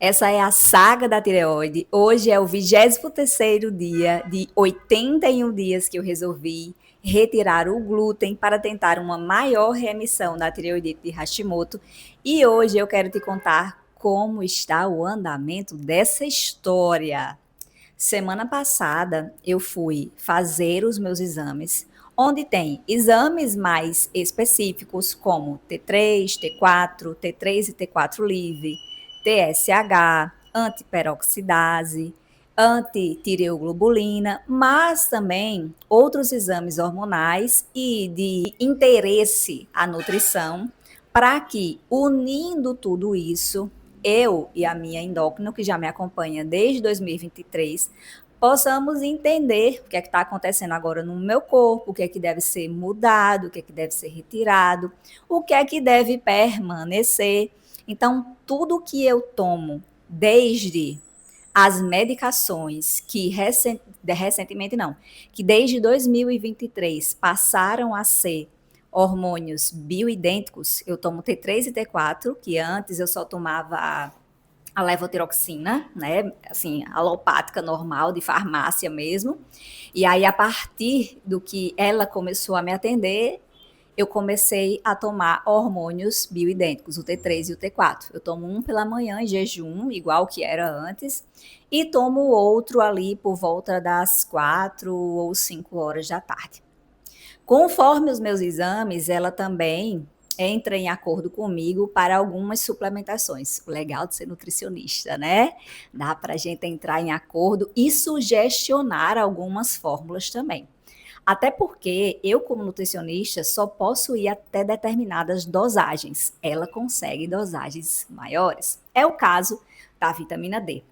Essa é a saga da tireoide. Hoje é o 23º dia de 81 dias que eu resolvi retirar o glúten para tentar uma maior remissão da tireoidite de Hashimoto. E hoje eu quero te contar como está o andamento dessa história. Semana passada eu fui fazer os meus exames, onde tem exames mais específicos como T3, T4, T3 e T4 livre, TSH, antiperoxidase, antitireoglobulina, mas também outros exames hormonais e de interesse à nutrição, para que, unindo tudo isso, eu e a minha endócrino, que já me acompanha desde 2023, possamos entender o que é que está acontecendo agora no meu corpo, o que é que deve ser mudado, o que é que deve ser retirado, o que é que deve permanecer. Então, tudo que eu tomo, desde as medicações que recentemente não, que desde 2023 passaram a ser hormônios bioidênticos, eu tomo T3 e T4, que antes eu só tomava a levotiroxina, né, assim, alopática normal, de farmácia mesmo. E aí, a partir do que ela começou a me atender, eu comecei a tomar hormônios bioidênticos, o T3 e o T4. Eu tomo um pela manhã em jejum, igual que era antes, e tomo o outro ali por volta das 4 ou 5 horas da tarde. Conforme os meus exames, ela também entra em acordo comigo para algumas suplementações. O legal de ser nutricionista, né? Dá para a gente entrar em acordo e sugestionar algumas fórmulas também. Até porque eu, como nutricionista, só posso ir até determinadas dosagens. Ela consegue dosagens maiores. É o caso da vitamina D.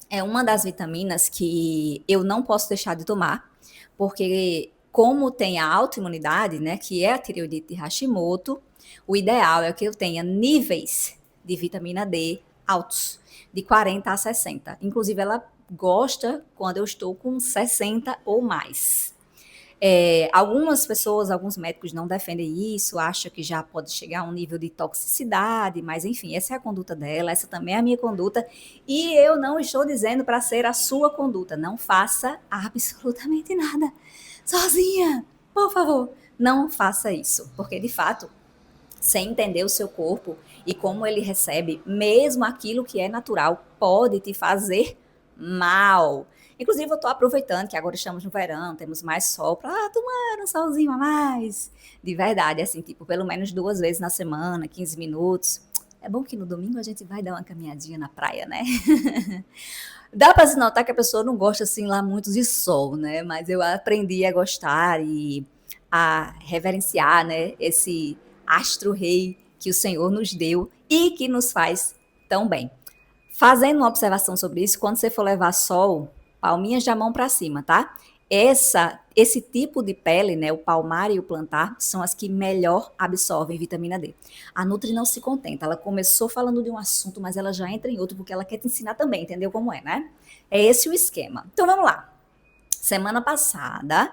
É uma das vitaminas que eu não posso deixar de tomar, porque como tem a autoimunidade, né, que é a tireoidite de Hashimoto, o ideal é que eu tenha níveis de vitamina D altos, de 40 a 60. Inclusive, ela gosta quando eu estou com 60 ou mais. Algumas pessoas, alguns médicos não defendem isso, acham que já pode chegar a um nível de toxicidade, mas enfim, essa é a conduta dela, essa também é a minha conduta, e eu não estou dizendo para ser a sua conduta. Não faça absolutamente nada sozinha, por favor. Não faça isso, porque de fato, sem entender o seu corpo e como ele recebe, mesmo aquilo que é natural, pode te fazer mal. Inclusive, eu estou aproveitando que agora estamos no verão, temos mais sol, para tomar um solzinho a mais. De verdade, assim, tipo, pelo menos 2 vezes na semana, 15 minutos. É bom que no domingo a gente vai dar uma caminhadinha na praia, né? Dá para se notar que a pessoa não gosta, assim, lá muito de sol, né? Mas eu aprendi a gostar e a reverenciar, né? Esse astro-rei que o Senhor nos deu e que nos faz tão bem. Fazendo uma observação sobre isso, quando você for levar sol, palminhas da mão para cima, tá? Esse tipo de pele, né, o palmar e o plantar, são as que melhor absorvem vitamina D. A Nutri não se contenta, ela começou falando de um assunto, mas ela já entra em outro, porque ela quer te ensinar também, entendeu como é, né? É esse o esquema. Então vamos lá. Semana passada,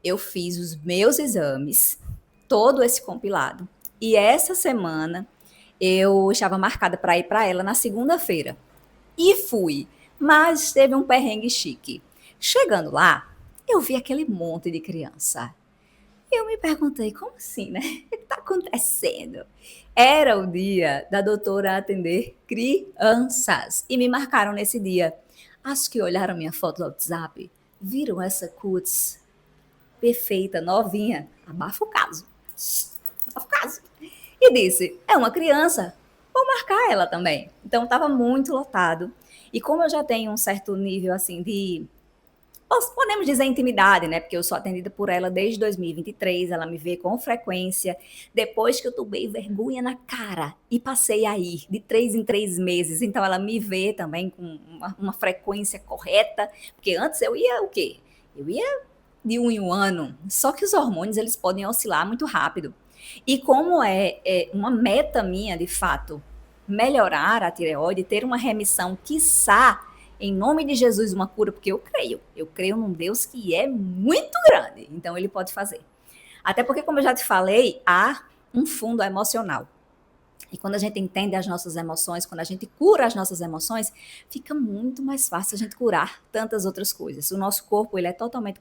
eu fiz os meus exames, todo esse compilado, e essa semana eu estava marcada para ir para ela na segunda-feira. E fui, mas teve um perrengue chique. Chegando lá, eu vi aquele monte de criança. Eu me perguntei, como assim, né? O que está acontecendo? Era o dia da doutora atender crianças. E me marcaram nesse dia. Acho que olharam minha foto no WhatsApp, viram essa cutis perfeita, novinha. Abafa o caso. Abafa o caso. E disse, é uma criança, vou marcar ela também. Então estava muito lotado. E como eu já tenho um certo nível assim de, podemos dizer, intimidade, né? Porque eu sou atendida por ela desde 2023, ela me vê com frequência. Depois que eu tomei vergonha na cara e passei a ir de 3 em 3 meses, então ela me vê também com uma frequência correta, porque antes eu ia o quê? Eu ia de 1 em 1 ano, só que os hormônios eles podem oscilar muito rápido. E como é uma meta minha, de fato, melhorar a tireoide, ter uma remissão, quiçá, em nome de Jesus, uma cura, porque eu creio num Deus que é muito grande, então ele pode fazer. Até porque, como eu já te falei, há um fundo emocional. E quando a gente entende as nossas emoções, quando a gente cura as nossas emoções, fica muito mais fácil a gente curar tantas outras coisas. O nosso corpo, ele é totalmente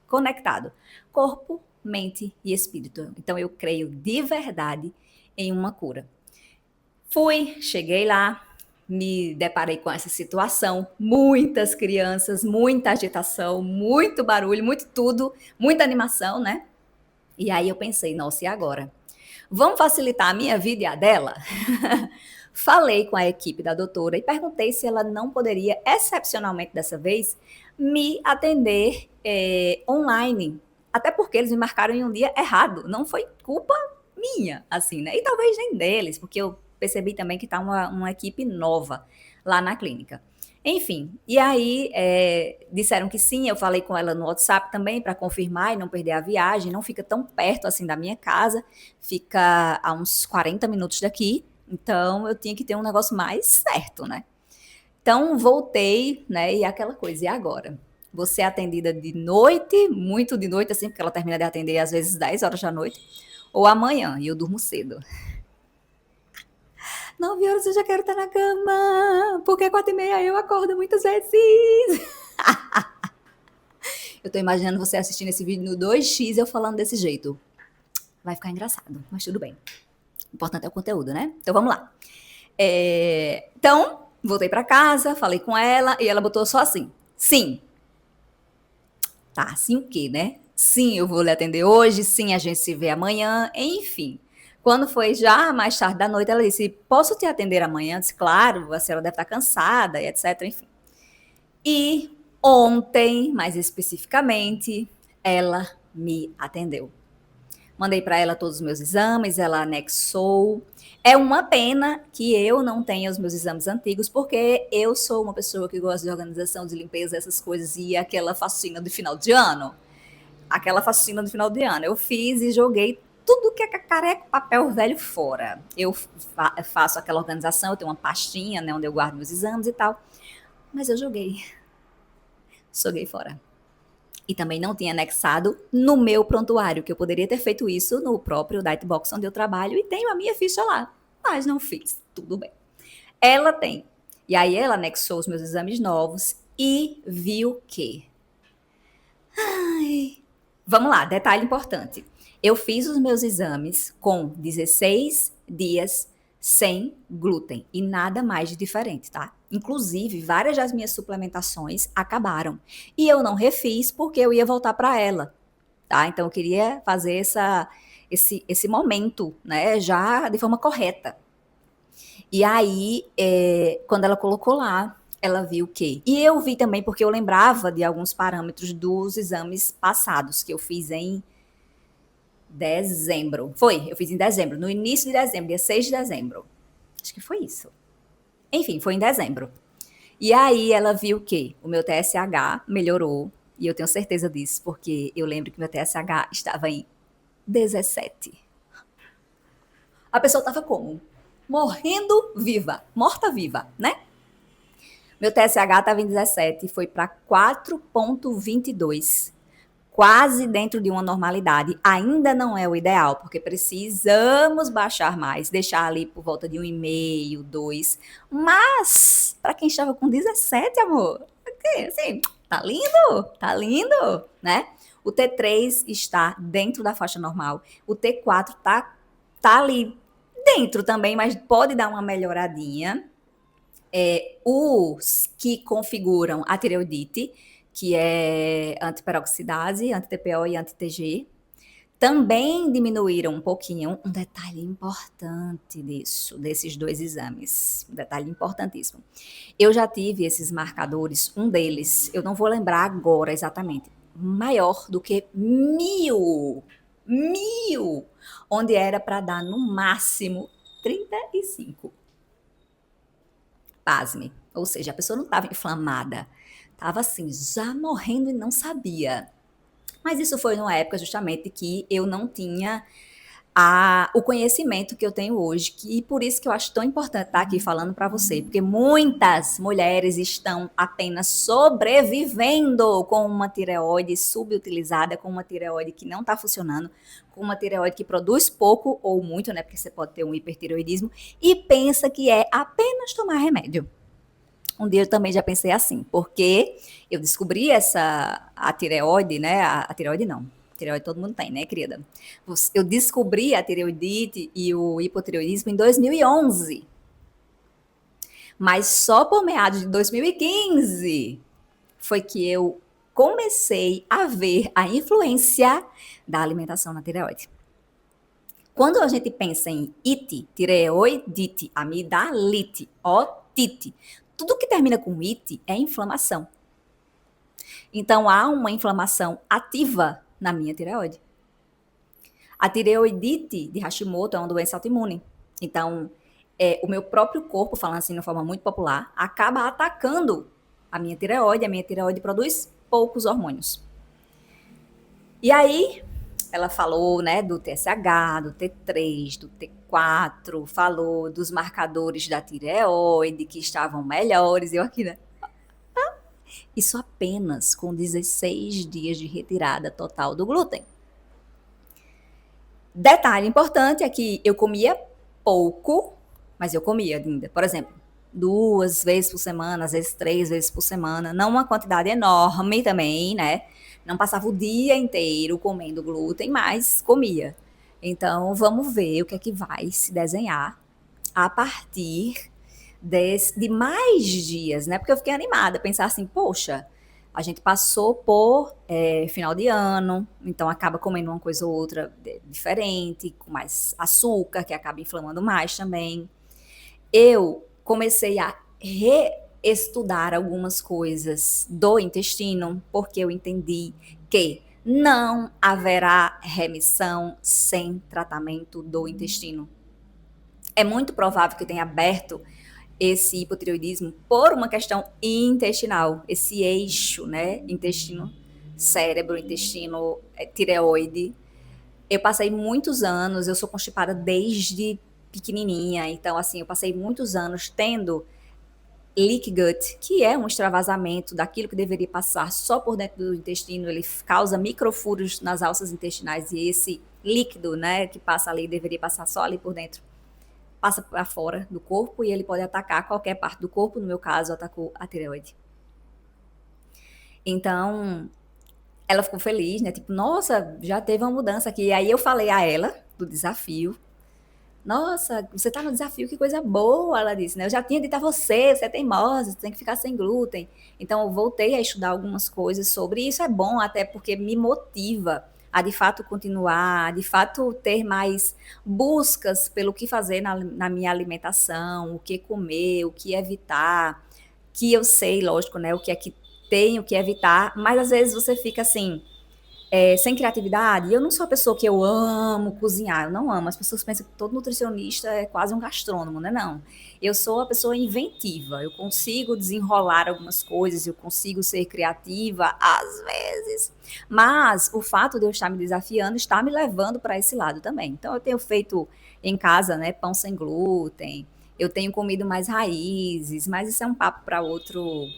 conectado. Corpo, mente e espírito. Então eu creio de verdade em uma cura. Cheguei lá, me deparei com essa situação, muitas crianças, muita agitação, muito barulho, muito tudo, muita animação, né? E aí eu pensei, nossa, e agora? Vamos facilitar a minha vida e a dela? Falei com a equipe da doutora e perguntei se ela não poderia, excepcionalmente dessa vez, me atender online. Até porque eles me marcaram em um dia errado. Não foi culpa minha, assim, né? E talvez nem deles, porque eu percebi também que está uma equipe nova lá na clínica. Enfim, e aí disseram que sim, eu falei com ela no WhatsApp também para confirmar e não perder a viagem, não fica tão perto assim da minha casa, fica a uns 40 minutos daqui, então eu tinha que ter um negócio mais certo, né? Então voltei, né, e aquela coisa, e agora? Vou ser atendida de noite, muito de noite assim, porque ela termina de atender às vezes 10 horas da noite, ou amanhã, e eu durmo cedo. 9 horas eu já quero estar na cama, porque 4h30 eu acordo muitas vezes. Eu tô imaginando você assistindo esse vídeo no 2x eu falando desse jeito. Vai ficar engraçado, mas tudo bem. O importante é o conteúdo, né? Então vamos lá. Então, voltei pra casa, falei com ela e ela botou só assim: sim. Tá, assim o quê, né? Sim, eu vou lhe atender hoje, sim, a gente se vê amanhã, enfim. Quando foi já mais tarde da noite, ela disse: posso te atender amanhã? Eu disse: claro, a senhora deve estar cansada, e etc. Enfim. E ontem, mais especificamente, ela me atendeu. Mandei para ela todos os meus exames, ela anexou. É uma pena que eu não tenha os meus exames antigos, porque eu sou uma pessoa que gosta de organização, de limpeza, essas coisas, e aquela faxina do final de ano. Aquela faxina do final de ano. Eu fiz e joguei tudo que é cacareco, papel velho fora. Eu faço aquela organização, eu tenho uma pastinha, né, onde eu guardo meus exames e tal. Mas eu joguei fora. E também não tinha anexado no meu prontuário, que eu poderia ter feito isso no próprio Dightbox onde eu trabalho e tenho a minha ficha lá. Mas não fiz, tudo bem. Ela tem. E aí ela anexou os meus exames novos e viu que... Vamos lá, detalhe importante. Eu fiz os meus exames com 16 dias sem glúten e nada mais de diferente, tá? Inclusive, várias das minhas suplementações acabaram. E eu não refiz porque eu ia voltar para ela, tá? Então eu queria fazer esse momento, né, já de forma correta. E aí, quando ela colocou lá, ela viu o quê? E eu vi também porque eu lembrava de alguns parâmetros dos exames passados que eu fiz em dezembro. Eu fiz em dezembro, no início de dezembro, dia 6 de dezembro. Acho que foi isso. Enfim, foi em dezembro. E aí ela viu que o meu TSH melhorou, e eu tenho certeza disso, porque eu lembro que meu TSH estava em 17. A pessoa estava como? Morrendo viva, morta viva, né? Meu TSH estava em 17 e foi para 4,22. Quase dentro de uma normalidade. Ainda não é o ideal, porque precisamos baixar mais, deixar ali por volta de 1,5, 2. Mas, para quem estava com 17, amor, assim, tá lindo, né? O T3 está dentro da faixa normal. O T4 tá ali dentro também, mas pode dar uma melhoradinha. Os que configuram a tireoidite, que é antiperoxidase, anti-TPO e anti-TG, também diminuíram um pouquinho. Um detalhe importante desses dois exames, um detalhe importantíssimo. Eu já tive esses marcadores, um deles, eu não vou lembrar agora exatamente, maior do que 1.000, onde era para dar no máximo 35. Pasme. Ou seja, a pessoa não estava inflamada, estava assim, já morrendo e não sabia. Mas isso foi numa época justamente que eu não tinha o conhecimento que eu tenho hoje, e por isso que eu acho tão importante estar aqui falando para você, porque muitas mulheres estão apenas sobrevivendo com uma tireoide subutilizada, com uma tireoide que não está funcionando, com uma tireoide que produz pouco ou muito, né? Porque você pode ter um hipertireoidismo, e pensa que é apenas tomar remédio. Um dia eu também já pensei assim, porque eu descobri a tireoide, né? A tireoide não. Tireoide todo mundo tem, né, querida? Eu descobri a tireoidite e o hipotireoidismo em 2011. Mas só por meados de 2015 foi que eu comecei a ver a influência da alimentação na tireoide. Quando a gente pensa em ite, tireoidite, amidalite, otite, tudo que termina com ite é inflamação. Então há uma inflamação ativa na minha tireoide. A tireoidite de Hashimoto é uma doença autoimune. Então, o meu próprio corpo, falando assim de uma forma muito popular, acaba atacando a minha tireoide. A minha tireoide produz poucos hormônios. E aí, ela falou, né, do TSH, do T3, do T4, falou dos marcadores da tireoide que estavam melhores. Eu aqui, né? Isso apenas com 16 dias de retirada total do glúten. Detalhe importante é que eu comia pouco, mas eu comia ainda. Por exemplo, 2 vezes por semana, às vezes 3 vezes por semana. Não uma quantidade enorme também, né? Não passava o dia inteiro comendo glúten, mas comia. Então, vamos ver o que é que vai se desenhar a partir de mais dias, né? Porque eu fiquei animada, pensar assim, poxa, a gente passou por final de ano, então acaba comendo uma coisa ou outra diferente, com mais açúcar, que acaba inflamando mais também. Eu comecei a reestudar algumas coisas do intestino, porque eu entendi que não haverá remissão sem tratamento do intestino. É muito provável que eu tenha aberto esse hipotireoidismo por uma questão intestinal, esse eixo, né? Intestino, cérebro, intestino, tireoide. Eu passei muitos anos, eu sou constipada desde pequenininha, então assim, eu passei muitos anos tendo leak gut, que é um extravasamento daquilo que deveria passar só por dentro do intestino, ele causa microfuros nas alças intestinais e esse líquido, né, que passa ali, deveria passar só ali por dentro, passa para fora do corpo e ele pode atacar qualquer parte do corpo, no meu caso, atacou a tireoide. Então, ela ficou feliz, né? Tipo, nossa, já teve uma mudança aqui. E aí eu falei a ela do desafio. Nossa, você tá no desafio, que coisa boa, ela disse, né? Eu já tinha dito a você, você é teimosa, você tem que ficar sem glúten. Então, eu voltei a estudar algumas coisas sobre isso. É bom, até porque me motiva a de fato continuar, a de fato ter mais buscas pelo que fazer na minha alimentação, o que comer, o que evitar, que eu sei, lógico, né, o que é que tenho que evitar, mas às vezes você fica assim, sem criatividade. Eu não sou a pessoa que eu amo cozinhar, eu não amo. As pessoas pensam que todo nutricionista é quase um gastrônomo, né? Não. Eu sou a pessoa inventiva, eu consigo desenrolar algumas coisas, eu consigo ser criativa às vezes, mas o fato de eu estar me desafiando está me levando para esse lado também. Então eu tenho feito em casa, né, pão sem glúten, eu tenho comido mais raízes, mas isso é um papo para outro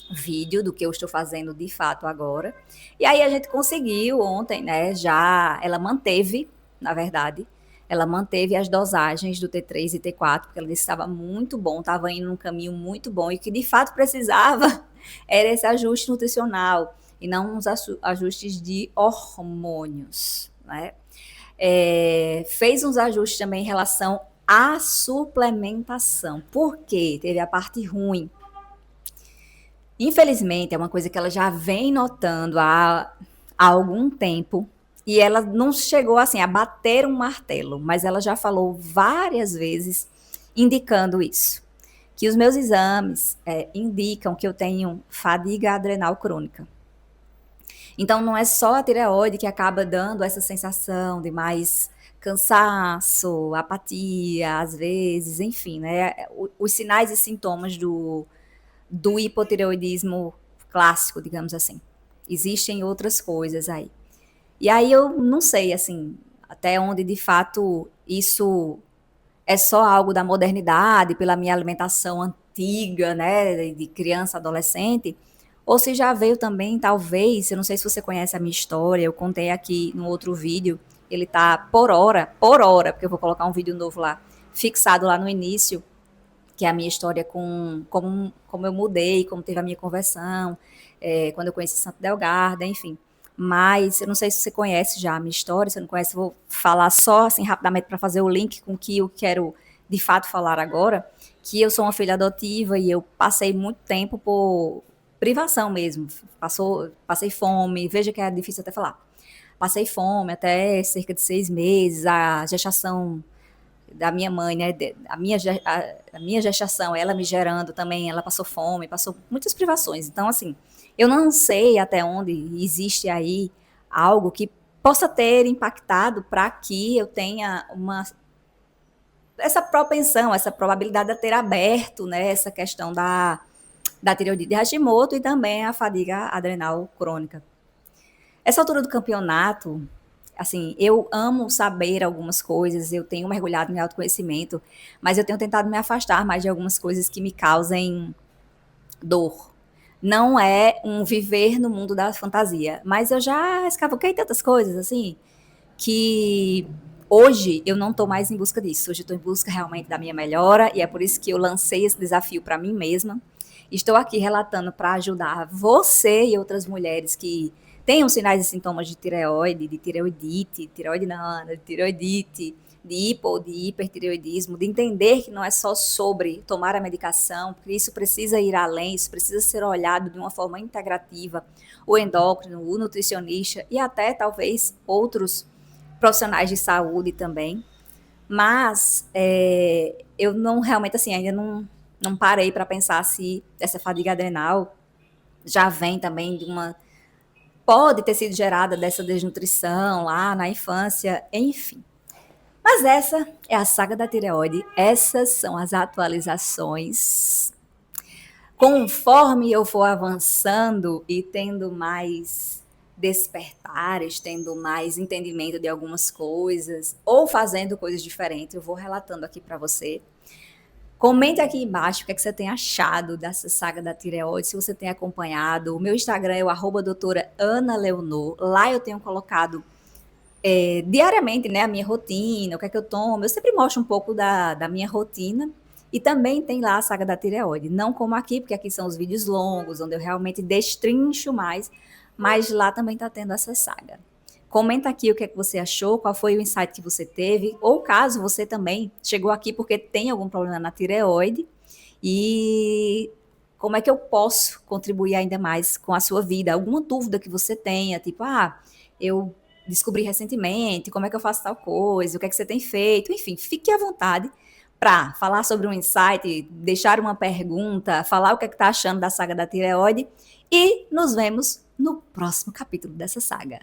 vídeo do que eu estou fazendo de fato agora. E aí a gente conseguiu ontem, né? Já ela manteve, na verdade, ela manteve as dosagens do T3 e T4, porque ela disse que estava muito bom, estava indo num caminho muito bom e que de fato precisava era esse ajuste nutricional e não uns ajustes de hormônios, né? Fez uns ajustes também em relação à suplementação, porque teve a parte ruim. Infelizmente, é uma coisa que ela já vem notando há algum tempo e ela não chegou assim a bater um martelo, mas ela já falou várias vezes indicando isso, que os meus exames indicam que eu tenho fadiga adrenal crônica. Então, não é só a tireoide que acaba dando essa sensação de mais cansaço, apatia, às vezes, enfim, né? Os sinais e sintomas do hipotireoidismo clássico, digamos assim. Existem outras coisas aí. E aí eu não sei, assim, até onde de fato isso é só algo da modernidade, pela minha alimentação antiga, né, de criança, adolescente, ou se já veio também, talvez, eu não sei se você conhece a minha história, eu contei aqui no outro vídeo, ele tá por hora, porque eu vou colocar um vídeo novo lá, fixado lá no início, que é a minha história com como eu mudei, como teve a minha conversão, quando eu conheci Santo Delgado, enfim. Mas eu não sei se você conhece já a minha história, se você não conhece, eu vou falar só assim rapidamente para fazer o link com o que eu quero de fato falar agora, que eu sou uma filha adotiva e eu passei muito tempo por privação mesmo. Passei fome, veja que é difícil até falar. Passei fome até cerca de 6 meses, a gestação da minha mãe, né? A minha gestação, ela me gerando também, ela passou fome, passou muitas privações. Então, assim, eu não sei até onde existe aí algo que possa ter impactado para que eu tenha essa propensão, essa probabilidade de ter aberto, né? Essa questão da tireoidite de Hashimoto e também a fadiga adrenal crônica. Essa altura do campeonato, assim, eu amo saber algumas coisas, eu tenho mergulhado em autoconhecimento, mas eu tenho tentado me afastar mais de algumas coisas que me causem dor. Não é um viver no mundo da fantasia, mas eu já escavoquei tantas coisas, assim, que hoje eu não estou mais em busca disso. Hoje eu estou em busca realmente da minha melhora e é por isso que eu lancei esse desafio para mim mesma. Estou aqui relatando para ajudar você e outras mulheres que tenham sinais e sintomas de tireoide, de tireoidite, tireoide não, de tireoidite, de hipo ou de hipertireoidismo, de entender que não é só sobre tomar a medicação, porque isso precisa ir além, isso precisa ser olhado de uma forma integrativa, o endócrino, o nutricionista e até talvez outros profissionais de saúde também. Mas eu não realmente assim ainda não parei para pensar se essa fadiga adrenal já vem também de uma pode ter sido gerada dessa desnutrição lá na infância, enfim. Mas essa é a saga da tireoide, essas são as atualizações. Conforme eu for avançando e tendo mais despertares, tendo mais entendimento de algumas coisas, ou fazendo coisas diferentes, eu vou relatando aqui para você. Comenta aqui embaixo o que, é que você tem achado dessa saga da tireoide, se você tem acompanhado. O meu Instagram é o doutora Ana Leonor. Lá eu tenho colocado diariamente, né, a minha rotina, o que é que eu tomo. Eu sempre mostro um pouco da minha rotina. E também tem lá a saga da tireoide. Não como aqui, porque aqui são os vídeos longos, onde eu realmente destrincho mais. Mas lá também está tendo essa saga. Comenta aqui o que é que você achou, qual foi o insight que você teve, ou caso você também chegou aqui porque tem algum problema na tireoide e como é que eu posso contribuir ainda mais com a sua vida? Alguma dúvida que você tenha, tipo, eu descobri recentemente, como é que eu faço tal coisa, o que é que você tem feito? Enfim, fique à vontade para falar sobre um insight, deixar uma pergunta, falar o que é que está achando da saga da tireoide e nos vemos no próximo capítulo dessa saga.